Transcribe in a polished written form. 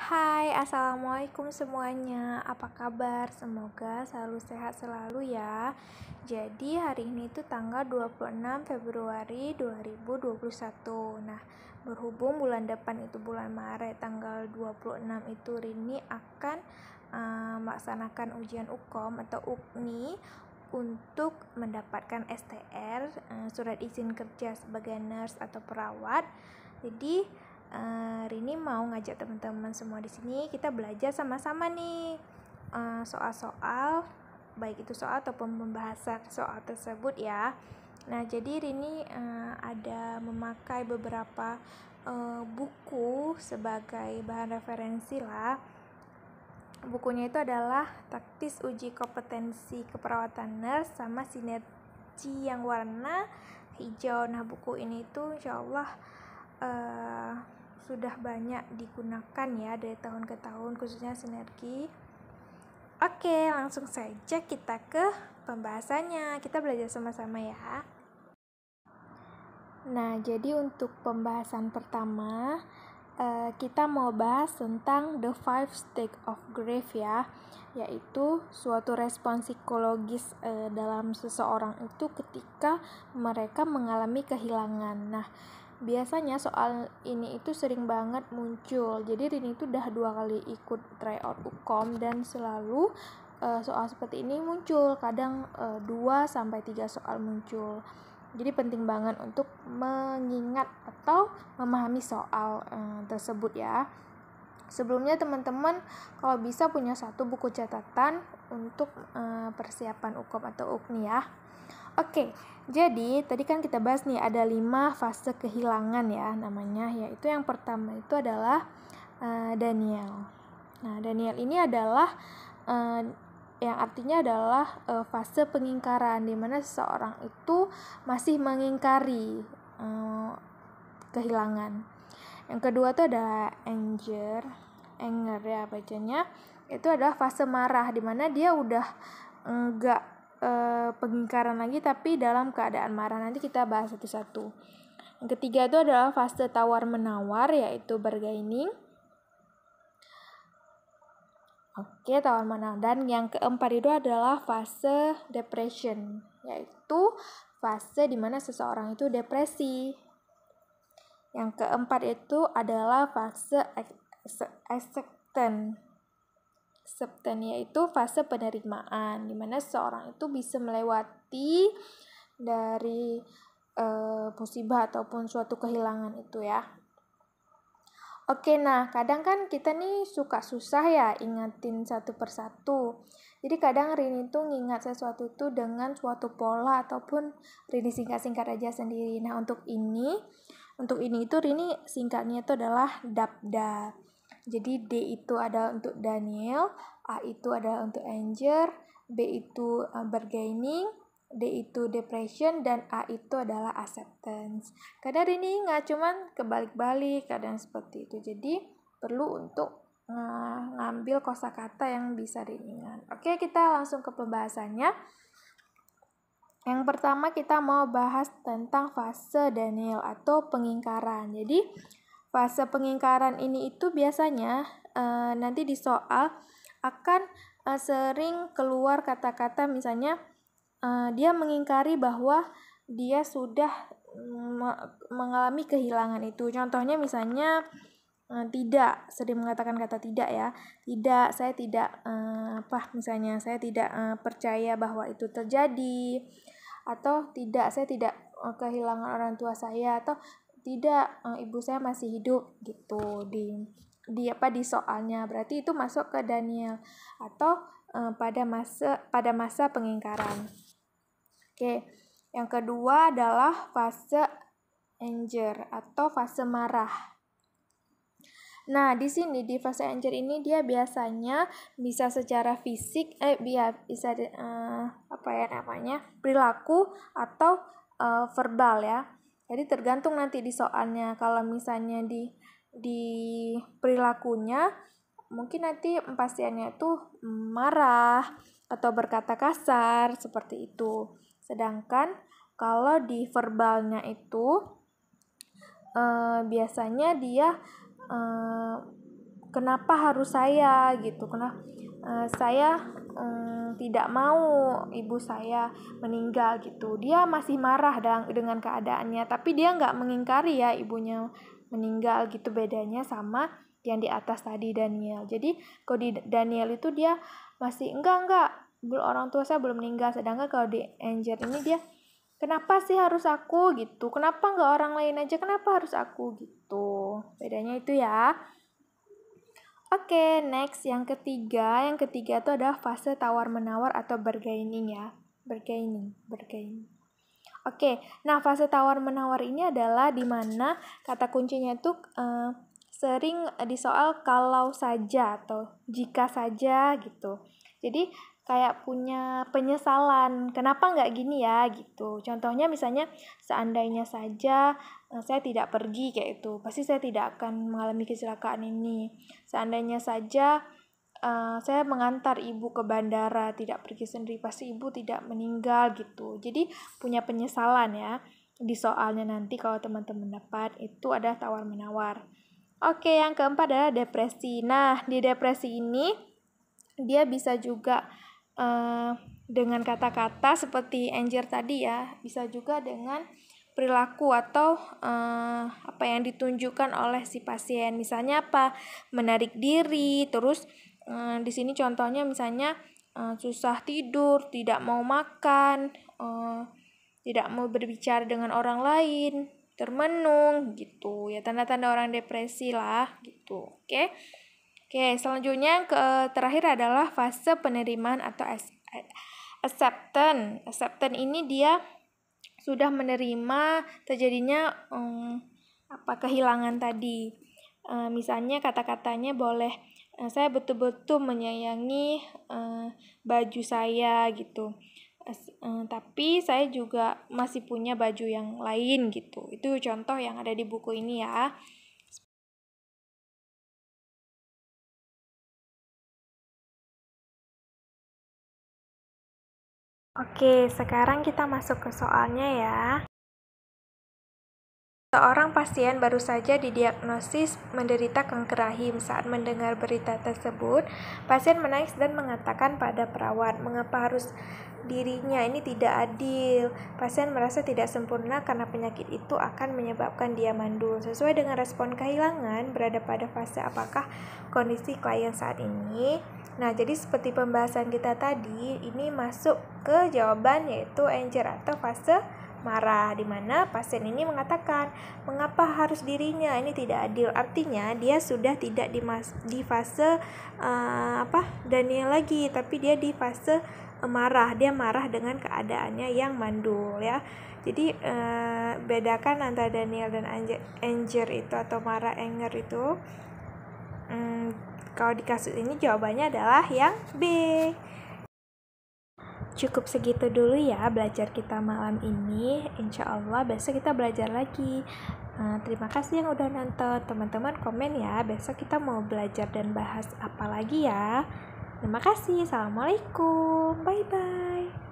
Hai, assalamualaikum semuanya. Apa kabar? Semoga selalu sehat selalu ya. Jadi hari ini itu tanggal 26 Februari 2021. Nah, berhubung bulan depan itu bulan Maret, tanggal 26 itu Rini akan melaksanakan ujian UKOM atau UKNI untuk mendapatkan STR, surat izin kerja sebagai nurse atau perawat. Jadi Rini mau ngajak teman-teman semua di sini kita belajar sama-sama nih soal-soal, baik itu soal ataupun pembahasan soal tersebut ya. Nah, jadi Rini ada memakai beberapa buku sebagai bahan referensi lah. Bukunya itu adalah Taktis Uji Kompetensi Keperawatan Nurse sama Sinergi yang warna hijau. Nah, buku ini tuh insyaallah sudah banyak digunakan ya dari tahun ke tahun, khususnya Sinergi. Oke, langsung saja kita ke pembahasannya. Kita belajar sama-sama ya. Nah, jadi untuk pembahasan pertama kita mau bahas tentang the 5 stage of grief ya, yaitu suatu respon psikologis dalam seseorang itu ketika mereka mengalami kehilangan. Nah, biasanya soal ini itu sering banget muncul. Jadi Rini itu udah 2 kali ikut tryout UKOM dan selalu soal seperti ini muncul. Kadang 2-3 soal muncul. Jadi penting banget untuk mengingat atau memahami soal tersebut ya. Sebelumnya teman-teman kalau bisa punya satu buku catatan untuk persiapan UKOM atau UKNI ya. Oke, jadi tadi kan kita bahas nih ada 5 fase kehilangan ya namanya, yaitu yang pertama itu adalah Daniel. Nah, Daniel ini adalah yang artinya adalah fase pengingkaran, di mana seseorang itu masih mengingkari kehilangan. Yang kedua itu ada anger ya bacanya. Itu adalah fase marah, di mana dia udah enggak pengingkaran lagi tapi dalam keadaan marah. Nanti kita bahas satu-satu. Yang ketiga itu adalah fase tawar-menawar, yaitu bargaining. Oke, tawar-menawar. Dan yang keempat itu adalah fase depression, yaitu fase di mana seseorang itu depresi. Yang keempat itu adalah fase acceptance, yaitu fase penerimaan, di mana seseorang itu bisa melewati dari musibah ataupun suatu kehilangan itu ya. Oke, nah kadang kan kita nih suka susah ya ingatin satu persatu. Jadi kadang Rini tuh ngingat sesuatu itu dengan suatu pola ataupun Rini singkat-singkat aja sendiri. Nah, untuk ini itu Rini singkatnya itu adalah DAPDA. Jadi D itu adalah untuk Daniel, A itu adalah untuk anger, B itu bargaining, D itu depression, dan A itu adalah acceptance. Kadang ini nggak cuman kebalik-balik, kadang seperti itu. Jadi perlu untuk ngambil kosakata yang bisa diingat. Oke, kita langsung ke pembahasannya. Yang pertama kita mau bahas tentang fase Daniel atau pengingkaran. Jadi fase pengingkaran ini itu biasanya nanti di soal akan sering keluar kata-kata misalnya dia mengingkari bahwa dia sudah mengalami kehilangan itu. Contohnya misalnya tidak, sering mengatakan kata tidak ya. Tidak, saya tidak misalnya saya tidak percaya bahwa itu terjadi, atau tidak, saya tidak kehilangan orang tua saya, atau tidak, ibu saya masih hidup gitu di soalnya. Berarti itu masuk ke Daniel atau pada masa pengingkaran. Oke, yang kedua adalah fase anger atau fase marah. Nah, di sini di fase anger ini dia biasanya bisa secara fisik bisa perilaku atau verbal ya. Jadi tergantung nanti di soalnya. Kalau misalnya di perilakunya mungkin nanti pastiannya itu marah atau berkata kasar seperti itu. Sedangkan kalau di verbalnya itu biasanya dia kenapa harus saya gitu, saya tidak mau ibu saya meninggal gitu. Dia masih marah dengan keadaannya, tapi dia nggak mengingkari ya ibunya meninggal gitu. Bedanya sama yang di atas tadi Daniel. Jadi kalau di Daniel itu dia masih enggak, orang tua saya belum meninggal. Sedangkan kalau di Angel ini dia, kenapa sih harus aku gitu? Kenapa nggak orang lain aja? Kenapa harus aku gitu? Bedanya itu ya. Oke, next yang ketiga. Yang ketiga itu adalah fase tawar-menawar atau bargaining ya. Bargaining. Oke, nah fase tawar-menawar ini adalah di mana kata kuncinya itu sering di soal kalau saja atau jika saja gitu. Jadi kayak punya penyesalan, kenapa nggak gini ya gitu. Contohnya misalnya seandainya saja saya tidak pergi kayak itu, pasti saya tidak akan mengalami kecelakaan ini. Seandainya saja saya mengantar ibu ke bandara, tidak pergi sendiri, pasti ibu tidak meninggal gitu. Jadi punya penyesalan ya. Di soalnya nanti kalau teman-teman dapat itu ada tawar-menawar. Oke, yang keempat adalah depresi. Nah, di depresi ini dia bisa juga dengan kata-kata seperti Angel tadi ya, bisa juga dengan perilaku atau apa yang ditunjukkan oleh si pasien. Misalnya apa? Menarik diri, terus di sini contohnya misalnya susah tidur, tidak mau makan, tidak mau berbicara dengan orang lain, termenung gitu. Ya tanda-tanda orang depresi lah gitu. Oke. Oke, selanjutnya yang terakhir adalah fase penerimaan atau acceptance. Acceptance ini dia sudah menerima terjadinya kehilangan tadi. Misalnya kata-katanya boleh, saya betul-betul menyayangi baju saya gitu. Tapi saya juga masih punya baju yang lain gitu. Itu contoh yang ada di buku ini ya. Oke, sekarang kita masuk ke soalnya ya. Seorang pasien baru saja didiagnosis menderita kanker rahim. Saat mendengar berita tersebut, pasien menangis dan mengatakan pada perawat, mengapa harus dirinya ini tidak adil. Pasien merasa tidak sempurna karena penyakit itu akan menyebabkan dia mandul. Sesuai dengan respon kehilangan, berada pada fase apakah kondisi klien saat ini? Nah, jadi seperti pembahasan kita tadi, ini masuk ke jawaban yaitu Angel atau fase marah, di mana pasien ini mengatakan mengapa harus dirinya ini tidak adil. Artinya dia sudah tidak di fase Daniel lagi, tapi dia di fase marah. Dia marah dengan keadaannya yang mandul ya. Jadi bedakan antara Daniel dan Angel itu atau marah anger itu. Kalau di kasus ini jawabannya adalah yang B. Cukup segitu dulu ya belajar kita malam ini. Insya Allah besok kita belajar lagi. Terima kasih yang udah nonton. Teman-teman komen ya, besok kita mau belajar dan bahas apa lagi ya. Terima kasih. Assalamualaikum. Bye-bye.